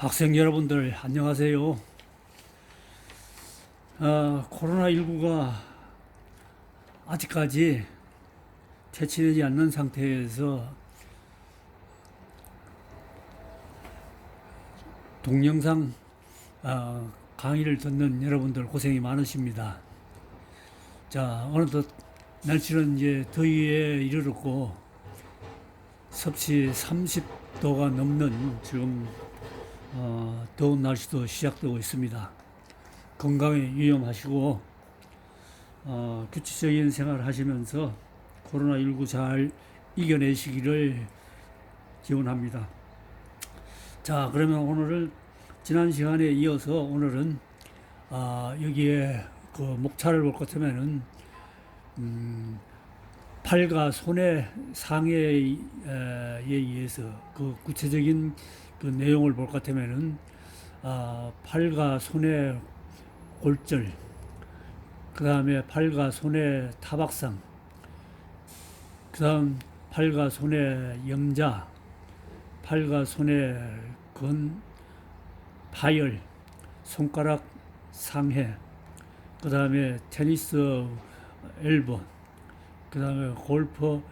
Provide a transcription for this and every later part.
학생 여러분들 안녕하세요. 코로나19가 아직까지 퇴치되지 않는 상태에서 동영상 강의를 듣는 여러분들 고생이 많으십니다. 자, 어느덧 날씨는 이제 더위에 이르렀고 섭씨 30도가 넘는 지금 더운 날씨도 시작되고 있습니다. 건강에 유념하시고 규칙적인 생활을 하시면서 코로나19 잘 이겨내시기를 기원합니다. 자, 그러면 오늘은 지난 시간에 이어서 오늘은 여기에 그 목차를 볼 것 같으면은 팔과 손의 상해에 의해서 그 구체적인 그 내용을 볼 것 같으면은 팔과 손의 골절, 그 다음에 팔과 손의 타박상, 그 다음 팔과 손의 영자, 팔과 손의 파열, 손가락 상해, 그 다음에 테니스 엘보, 그 다음에 골프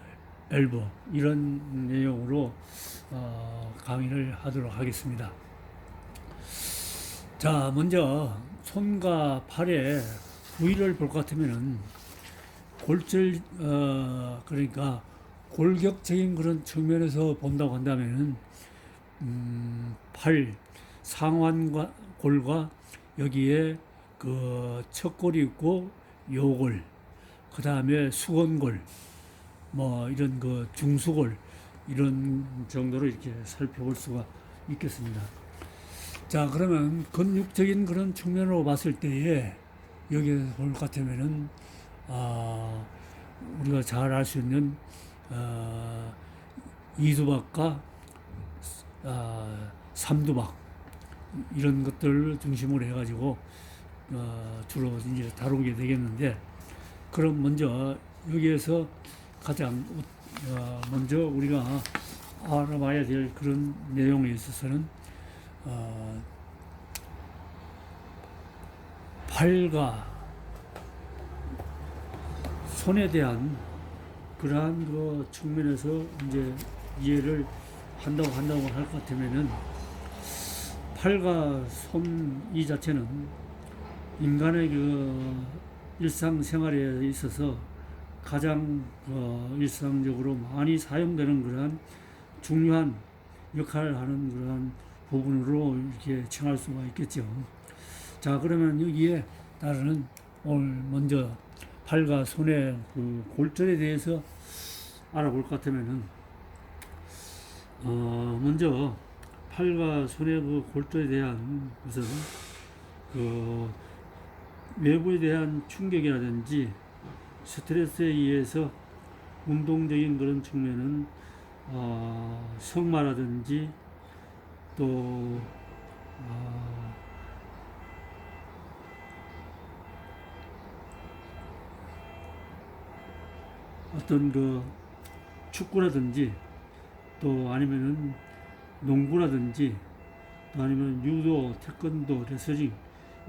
엘보, 이런 내용으로 강의를 하도록 하겠습니다. 자, 먼저 손과 팔의 부위를 볼 것 같으면은 골절, 그러니까 골격적인 그런 측면에서 본다고 한다면은 팔 상완과 골과 여기에 그 척골이 있고 요골, 그 다음에 수건골, 뭐 이런 그 중수골, 이런 정도로 이렇게 살펴볼 수가 있겠습니다. 자, 그러면 근육적인 그런 측면으로 봤을 때에 여기 볼 것 같으면은 우리가 잘 알 수 있는 이두박과 삼두박, 이런 것들을 중심으로 해가지고 주로 이제 다루게 되겠는데, 그럼 먼저 여기에서 가장 먼저 우리가 알아봐야 될 그런 내용에 있어서는 팔과 손에 대한 그러한 그 측면에서 이제 이해를 한다고 할 것 같으면은, 팔과 손 이 자체는 인간의 그 일상생활에 있어서 가장 일상적으로 많이 사용되는 그러한 중요한 역할을 하는 그러한 부분으로 이렇게 칭할 수가 있겠죠. 자, 그러면 여기에 따르는 오늘 먼저 팔과 손의 그 골절에 대해서 알아볼 것 같으면은, 먼저 팔과 손의 그 골절에 대한 것은 그 외부에 대한 충격이라든지 스트레스에 의해서 운동적인 그런 측면은 성마라든지 또 어떤 그 축구라든지 또 아니면은 농구라든지 또 아니면 유도, 태권도, 레슬링,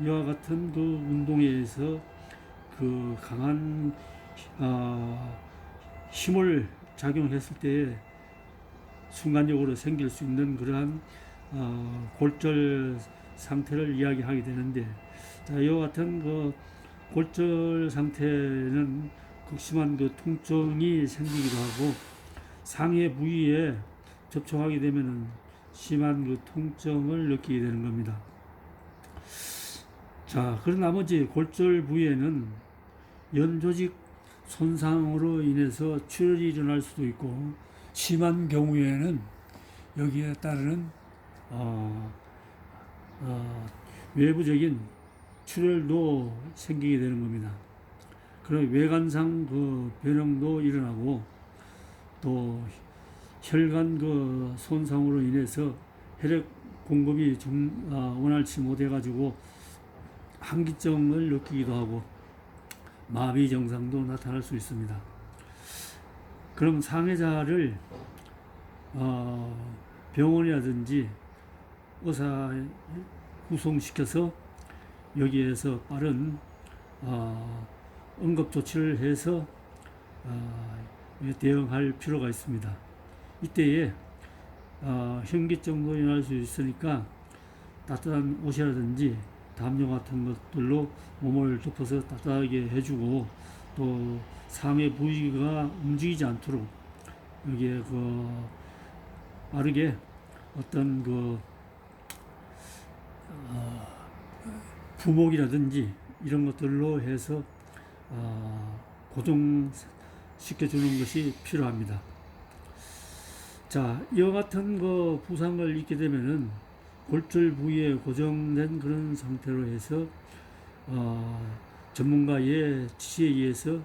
이와 같은 그 운동에 의해서 그 강한 힘을 작용했을 때에 순간적으로 생길 수 있는 그러한 골절 상태를 이야기하게 되는데, 자, 이와 같은 그 골절 상태는 극심한 그 통증이 생기기도 하고 상해 부위에 접촉하게 되면은 심한 그 통증을 느끼게 되는 겁니다. 자, 그런 나머지 골절 부위에는 연조직 손상으로 인해서 출혈이 일어날 수도 있고, 심한 경우에는 여기에 따르는 외부적인 출혈도 생기게 되는 겁니다. 그리고 외관상 그 변형도 일어나고, 또 혈관 그 손상으로 인해서 혈액 공급이 원활치 못해가지고 한기증을 느끼기도 하고 마비 증상도 나타날 수 있습니다. 그럼 상해자를 병원이라든지 의사 후송시켜서 여기에서 빠른 응급 조치를 해서 대응할 필요가 있습니다. 이때에 현기증도 일어날 수 있으니까 따뜻한 옷이라든지 담요 같은 것들로 몸을 덮어서 따뜻하게 해주고, 또 상해 부위가 움직이지 않도록 여기에 빠르게 어떤 부목이라든지 이런 것들로 해서 고정시켜주는 것이 필요합니다. 자, 이와 같은 부상을 입게 되면은 골절 부위에 고정된 그런 상태로 해서 전문가의 지시에 의해서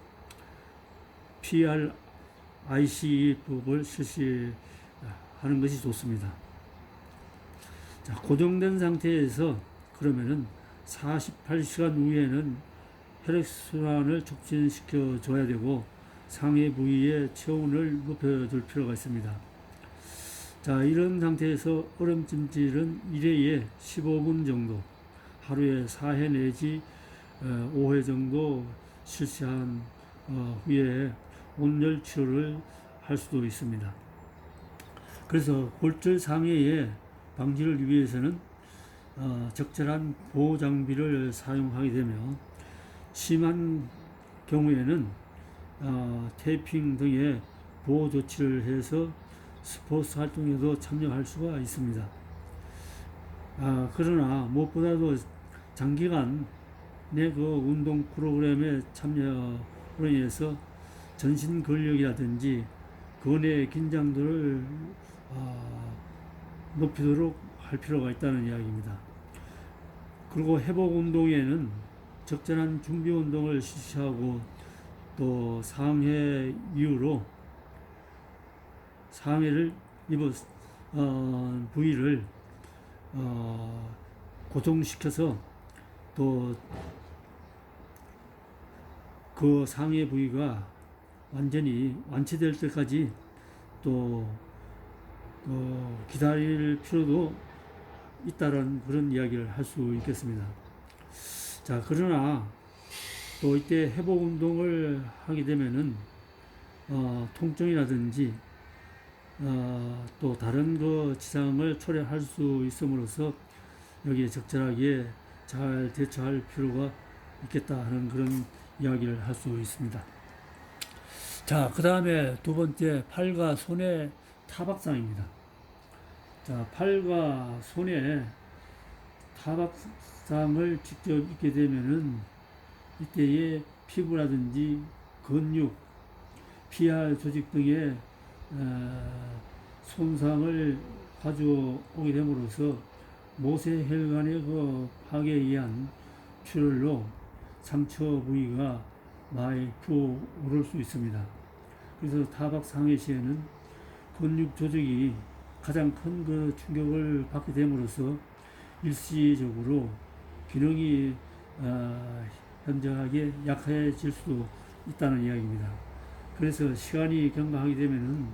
PRIC법을 실시하는 것이 좋습니다. 자, 고정된 상태에서 그러면은 48시간 후에는 혈액순환을 촉진시켜 줘야 되고, 상해 부위의 체온을 높여줄 필요가 있습니다. 자, 이런 상태에서 얼음찜질은 1회에 15분 정도, 하루에 4회 내지 5회 정도 실시한 후에 온열 치료를 할 수도 있습니다. 그래서 골절 상해의 방지를 위해서는 적절한 보호 장비를 사용하게 되며, 심한 경우에는 테이핑 등의 보호 조치를 해서 스포츠 활동에도 참여할 수가 있습니다. 그러나 무엇보다도 장기간의 운동 프로그램에 참여로 인해서 전신 근력이라든지 근의 긴장도를 높이도록 할 필요가 있다는 이야기입니다. 그리고 회복 운동에는 적절한 준비 운동을 실시하고, 또 상해 이후로 상해를 입은 부위를 고정시켜서 또 그 상해 부위가 완전히 완치될 때까지 또 기다릴 필요도 있다는 그런 이야기를 할 수 있겠습니다. 자, 그러나 또 이때 회복 운동을 하게 되면은 통증이라든지 또 다른 지장을 초래할 수 있음으로써 여기에 적절하게 잘 대처할 필요가 있겠다 하는 그런 이야기를 할 수 있습니다. 자, 그 다음에 두 번째, 팔과 손의 타박상입니다. 자, 팔과 손에 타박상을 직접 입게 되면은 이때의 피부라든지 근육, 피하 조직 등의 손상을 가져오게 됨으로써 모세혈관의 파괴에 의한 출혈로 상처 부위가 많이 부어오를 수 있습니다. 그래서 타박상해 시에는 근육 조직이 가장 큰 충격을 받게 됨으로써 일시적으로 기능이 현저하게 약해질 수도 있다는 이야기입니다. 그래서 시간이 경과하게 되면은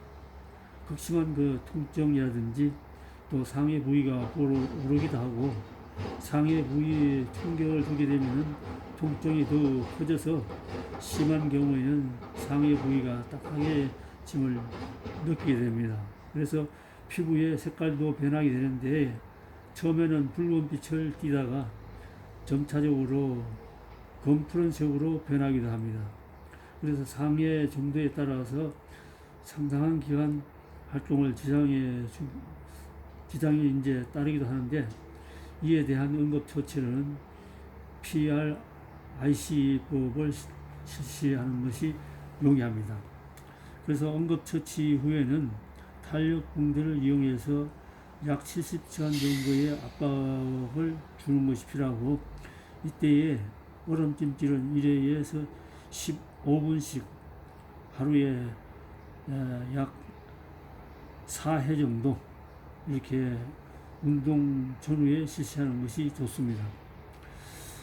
극심한 통증이라든지 또 상해 부위가 오르기도 하고, 상해 부위에 충격을 주게 되면은 통증이 더 커져서 심한 경우에는 상해 부위가 딱딱해짐을 느끼게 됩니다. 그래서 피부의 색깔도 변하게 되는데, 처음에는 붉은 빛을 띠다가 점차적으로 검푸른색으로 변하기도 합니다. 그래서 상해 정도에 따라서 상당한 기간 활동을 지장이 이제 따르기도 하는데, 이에 대한 응급처치는 PRIC법을 실시하는 것이 용이합니다. 그래서 응급처치 후에는 탄력붕대를 이용해서 약 70시간 정도의 압박을 주는 것이 필요하고, 이때에 얼음찜질은 1회에서 15분씩 하루에 약 4회 정도 이렇게 운동 전후에 실시하는 것이 좋습니다.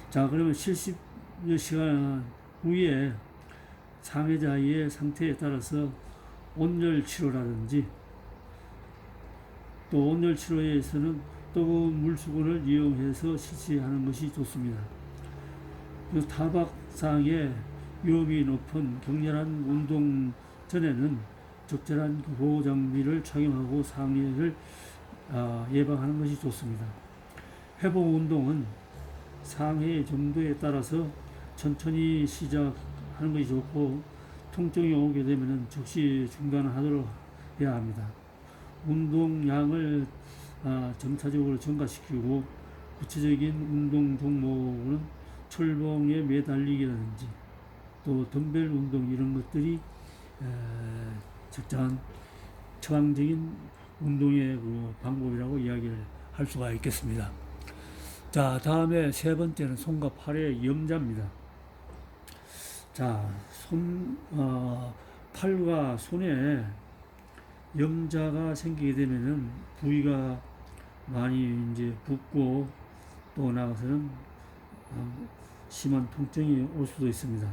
자, 그러면 70시간 후에 상해자의 상태에 따라서 온열 치료라든지, 또 온열 치료에서는 뜨거운 물수건을 이용해서 실시하는 것이 좋습니다. 그 타박상의 위험이 높은 격렬한 운동 전에는 적절한 보호 장비를 착용하고 상해를 예방하는 것이 좋습니다. 회복 운동은 상해의 정도에 따라서 천천히 시작하는 것이 좋고, 통증이 오게 되면 즉시 중단하도록 해야 합니다. 운동량을 점차적으로 증가시키고, 구체적인 운동 종목은 철봉에 매달리기라든지 또 덤벨 운동, 이런 것들이 적절한 처방적인 운동의 그 방법이라고 이야기를 할 수가 있겠습니다. 자, 다음에 세 번째는 손과 팔의 염자입니다. 자, 팔과 손에 염자가 생기게 되면은 부위가 많이 이제 붓고, 또 나가서는 심한 통증이 올 수도 있습니다.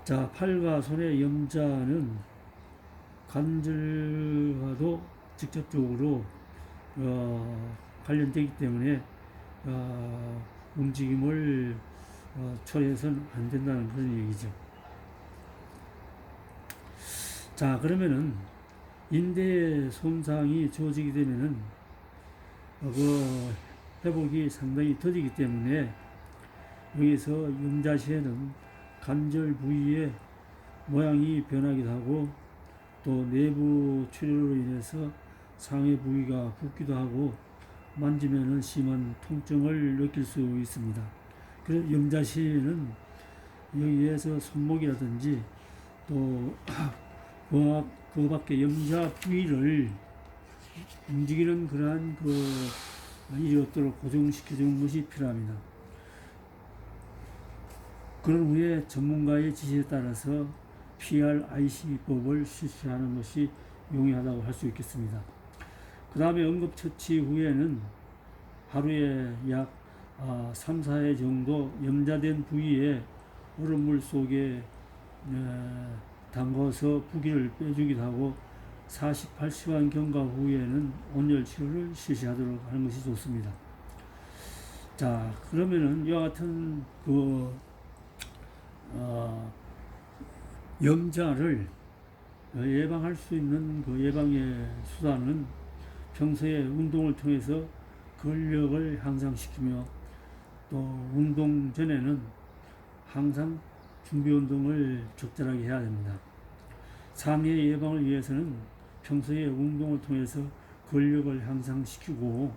자, 팔과 손의 염자는 관절과도 직접적으로 관련되기 때문에 움직임을 초래해서는 안 된다는 그런 얘기죠. 자, 그러면은 인대 손상이 주어지게 되면은 그 회복이 상당히 더디기 때문에, 여기서 염자 시에는 관절 부위의 모양이 변하기도 하고, 또 내부 출혈로 인해서 상해 부위가 붓기도 하고, 만지면은 심한 통증을 느낄 수 있습니다. 그래서 염자 시에는 여기에서 손목이라든지 또 그 밖에 염자 부위를 움직이는 그러한 일이 없도록 고정시켜주는 것이 필요합니다. 그런 후에 전문가의 지시에 따라서 PRIC법을 실시하는 것이 용이하다고 할 수 있겠습니다. 그 다음에 응급처치 후에는 하루에 약 3, 4회 정도 염자된 부위에 얼음물 속에 담가서 부기를 빼주기도 하고, 48시간 경과 후에는 온열 치료를 실시하도록 하는 것이 좋습니다. 자, 그러면은 이와 같은 염자를 예방할 수 있는 그 예방의 수단은 평소에 운동을 통해서 근력을 향상시키며, 또 운동 전에는 항상 준비 운동을 적절하게 해야 됩니다. 상해 예방을 위해서는 평소에 운동을 통해서 근력을 향상시키고,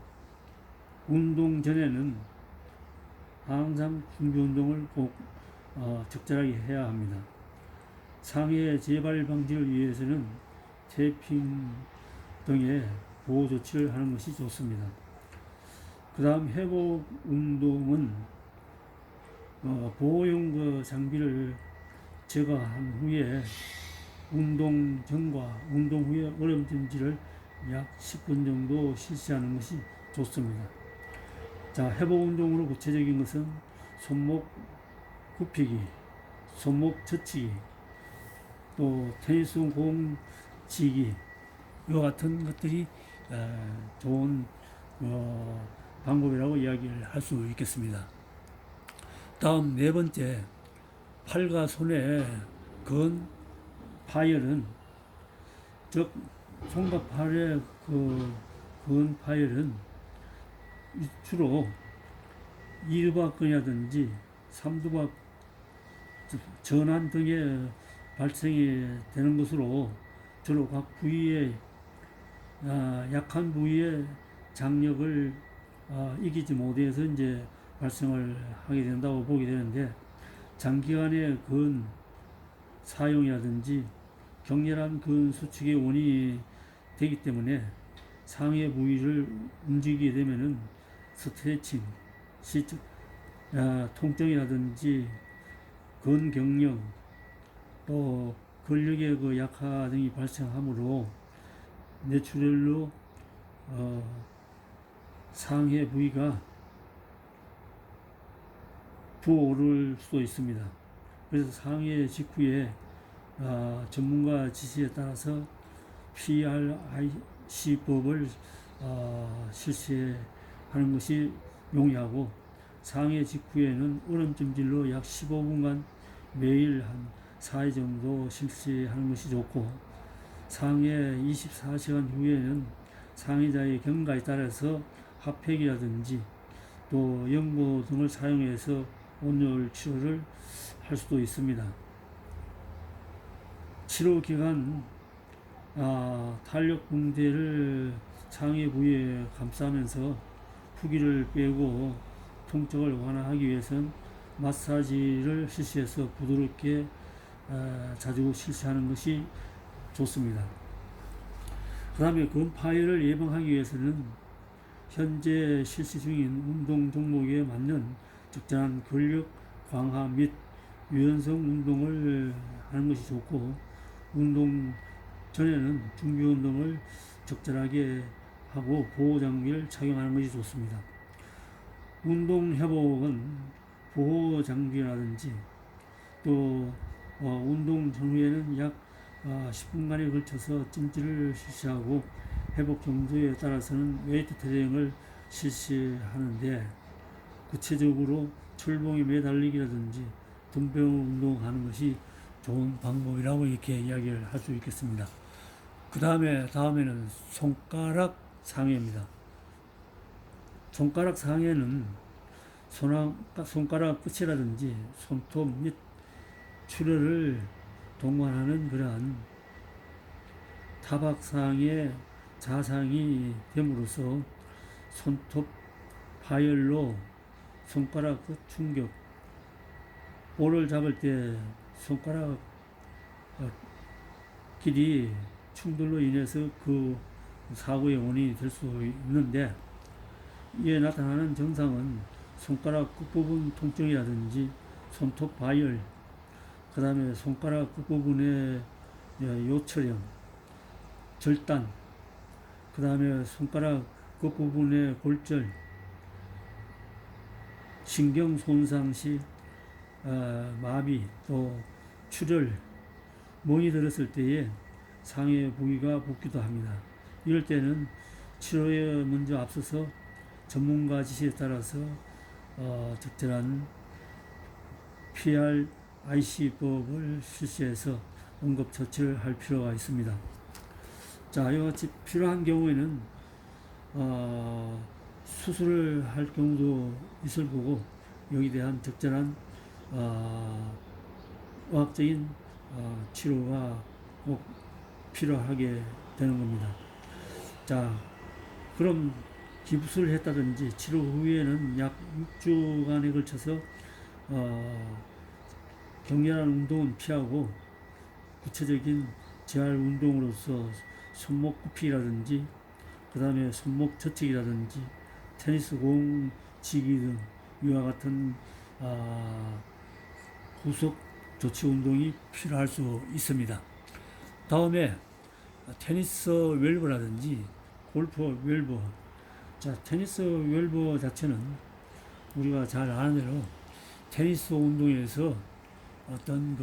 운동 전에는 항상 준비 운동을 꼭 적절하게 해야 합니다. 상해 재발 방지를 위해서는 테이핑 등의 보호 조치를 하는 것이 좋습니다. 그 다음 회복 운동은 보호용 장비를 제거한 후에 운동 전과 운동 후에 얼음찜질을 약 10분 정도 실시하는 것이 좋습니다. 자, 회복 운동으로 구체적인 것은 손목 굽히기, 손목 젖히기, 또 테니스 공 치기, 이와 같은 것들이 좋은 방법이라고 이야기를 할 수 있겠습니다. 다음 네 번째, 팔과 손의 근 파열은, 즉 손과 팔의 근 파열은 주로 이두박근이라든지 삼두박 전환 등의 발생이 되는 것으로, 주로 각 부위의 약한 부위의 장력을 이기지 못해서 이제 발생을 하게 된다고 보게 되는데, 장기간의 근 사용이라든지 격렬한 근 수축의 원인이 되기 때문에 상해 부위를 움직이게 되면은 스트레칭, 통증이라든지 근경련, 또 근력의 그 약화 등이 발생하므로 뇌출혈로 상해 부위가 부어오를 수도 있습니다. 그래서 상해 직후에 전문가 지시에 따라서 PRIC법을 실시하는 것이 용이하고, 상해 직후에는 얼음찜질로 약 15분간 매일 한 4회 정도 실시하는 것이 좋고, 상해 24시간 후에는 상해자의 경과에 따라서 핫팩이라든지 또 연고 등을 사용해서 온열 치료를 할 수도 있습니다. 치료 기간 탄력 붕대를 상해 부위에 감싸면서 후기를 빼고 통증을 완화하기 위해서는 마사지를 실시해서 부드럽게 자주 실시하는 것이 좋습니다. 그 다음에 근파열을 예방하기 위해서는 현재 실시 중인 운동 종목에 맞는 적절한 근력 강화 및 유연성 운동을 하는 것이 좋고, 운동 전에는 준비 운동을 적절하게 하고 보호 장비를 착용하는 것이 좋습니다. 운동 회복은 보호 장비라든지 또 운동 전후에는 약 10분간에 걸쳐서 찜질을 실시하고, 회복 정도에 따라서는 웨이트 트레이닝을 실시하는데, 구체적으로 철봉에 매달리기라든지 덤벨 운동하는 것이 좋은 방법이라고 이렇게 이야기를 할 수 있겠습니다. 다음에는 손가락 상해입니다. 손가락 상해는 손가락 끝이라든지 손톱 및 출혈을 동반하는 그러한 타박상의 자상이 됨으로써 손톱 파열로 손가락 끝 충격, 볼을 잡을 때 손가락 길이 충돌로 인해서 그 사고의 원인이 될 수 있는데, 이에 나타나는 증상은 손가락 끝부분 통증이라든지 손톱 파열, 그 다음에 손가락 끝부분의 요철형, 절단, 그 다음에 손가락 끝부분의 골절, 신경 손상 시 마비, 또 출혈, 멍이 들었을 때에 상해 부위가 붓기도 합니다. 이럴 때는 치료에 먼저 앞서서 전문가 지시에 따라서 적절한 PRIC법을 실시해서 응급처치를 할 필요가 있습니다. 자, 이와 같이 필요한 경우에는 수술을 할 경우도 있을 거고, 여기에 대한 적절한 의학적인 치료가 꼭 필요하게 되는 겁니다. 자, 그럼 기부술을 했다든지 치료 후에는 약 6주간에 걸쳐서 격렬한 운동은 피하고, 구체적인 재활 운동으로서 손목 굽히기라든지 그 다음에 손목 젖히기라든지 테니스 공 치기 등 이와 같은 후속 조치 운동이 필요할 수 있습니다. 다음에 테니스 웰버라든지 골프 웰버. 자, 테니스 웰버 자체는 우리가 잘 아는 대로 테니스 운동에서 어떤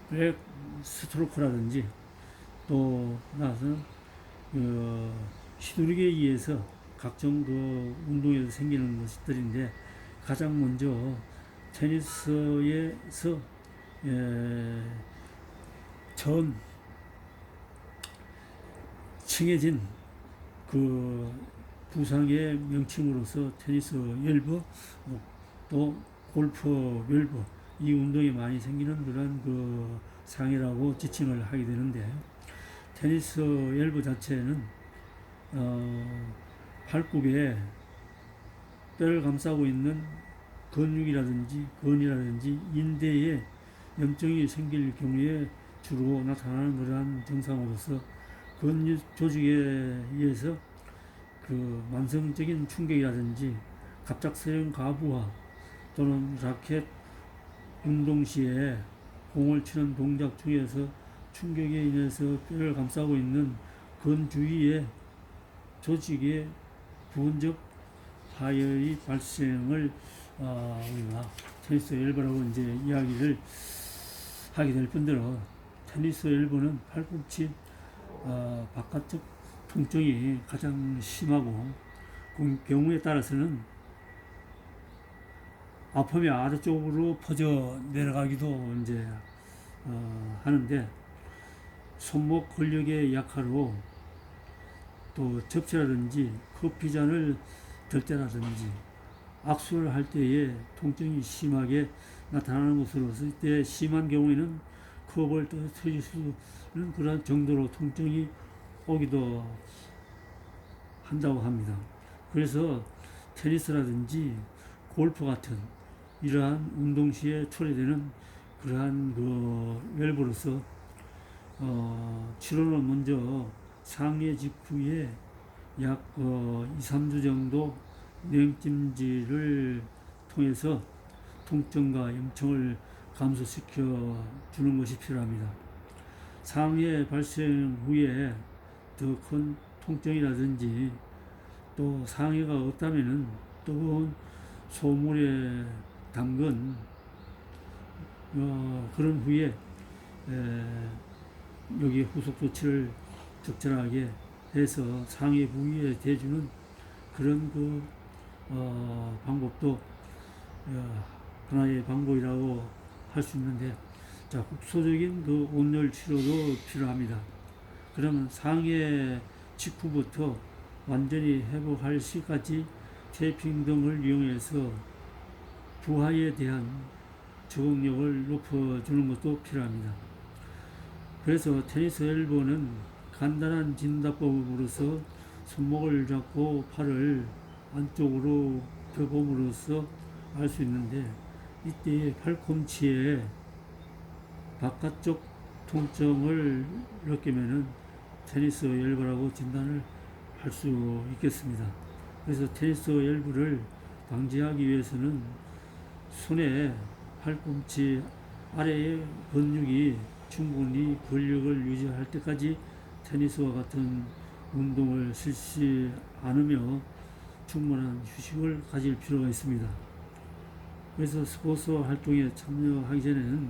백 스트로크라든지 또 나서 휘두르기에 의해서 각종 운동에서 생기는 것들인데, 가장 먼저 테니스에서 전 칭해진 그 부상의 명칭으로서 테니스 웰버, 또 골프 웰버, 이 운동이 많이 생기는 그런 상해라고 지칭을 하게 되는데, 테니스 웰버 자체는 팔굽에 뼈를 감싸고 있는 근이라든지 인대에 염증이 생길 경우에 주로 나타나는 그러한 증상으로서, 근육 조직에 의해서 만성적인 충격이라든지 갑작스러운 가부화 또는 라켓 운동 시에 공을 치는 동작 중에서 충격에 인해서 뼈를 감싸고 있는 근 주위의 조직의 부분적 파열이 발생을 우리가 테니스 엘보라고 이제 이야기를 하게 될 뿐더러, 테니스 엘보는 팔꿈치 바깥쪽 통증이 가장 심하고 그 경우에 따라서는 아픔이 아래쪽으로 퍼져 내려가기도 이제 하는데, 손목 근력의 약화로 또 접시라든지 커피잔을 들 때라든지 악수를 할 때에 통증이 심하게 나타나는 것으로서, 이때 심한 경우에는 컵을 터질 수 있는 그런 정도로 통증이 오기도 한다고 합니다. 그래서 테니스라든지 골프 같은 이러한 운동 시에 초래되는 그러한 그 밸브로서 치료는 먼저 상해 직후에 약 2, 3주 정도 냉찜질을 통해서 통증과 염증을 감소시켜 주는 것이 필요합니다. 상해 발생 후에 더 큰 통증이라든지 또 상해가 없다면은 뜨거운 소물에 담근 그런 후에 여기 후속 조치를 적절하게 해서 상해 부위에 대주는 그런 그 방법도 하나의 방법이라고 할 수 있는데, 자, 국소적인 그 온열 치료도 필요합니다. 그러면 상해 직후부터 완전히 회복할 시까지 테이핑 등을 이용해서 부하에 대한 적응력을 높여주는 것도 필요합니다. 그래서 테니스 엘보는 간단한 진단법으로서 손목을 잡고 팔을 안쪽으로 펴봄으로써 알 수 있는데, 이때 팔꿈치에 바깥쪽 통증을 느끼면은 테니스 엘보라고 진단을 할 수 있겠습니다. 그래서 테니스 엘보를 방지하기 위해서는 손에 팔꿈치 아래의 근육이 충분히 근력을 유지할 때까지 테니스와 같은 운동을 실시 않으며 충분한 휴식을 가질 필요가 있습니다. 그래서 스포츠 활동에 참여하기 전에는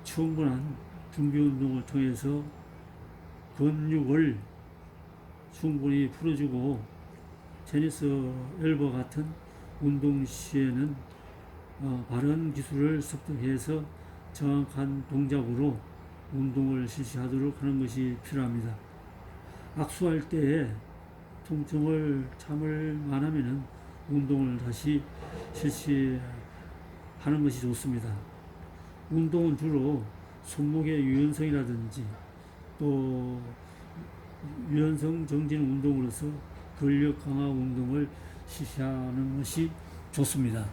충분한 준비 운동을 통해서 근육을 충분히 풀어주고, 테니스 엘보 같은 운동 시에는 바른 기술을 습득해서 정확한 동작으로 운동을 실시하도록 하는 것이 필요합니다. 악수할 때에 통증을 참을 만하면 운동을 다시 실시하는 것이 좋습니다. 운동은 주로 손목의 유연성이라든지 또 유연성 정진 운동으로서 근력 강화 운동을 실시하는 것이 좋습니다.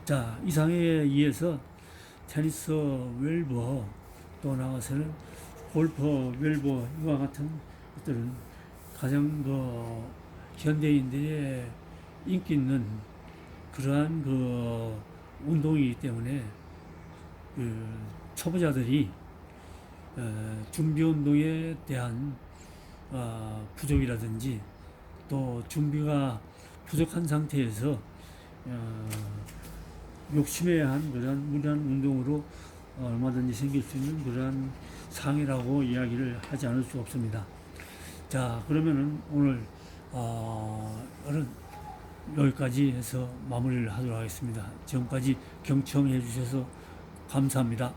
자, 이상에 의해서 테니스 웰버 또 나가서는 골프 웰버 이와 같은 것들은 가장 그 현대인들의 인기 있는 그러한 그 운동이기 때문에 그 초보자들이 준비 운동에 대한 부족이라든지 또 준비가 부족한 상태에서 욕심에 한 그러한 무리한 운동으로 얼마든지 생길 수 있는 그러한 상해라고 이야기를 하지 않을 수 없습니다. 자, 그러면은 오늘 여기까지 해서 마무리를 하도록 하겠습니다. 지금까지 경청해 주셔서 감사합니다.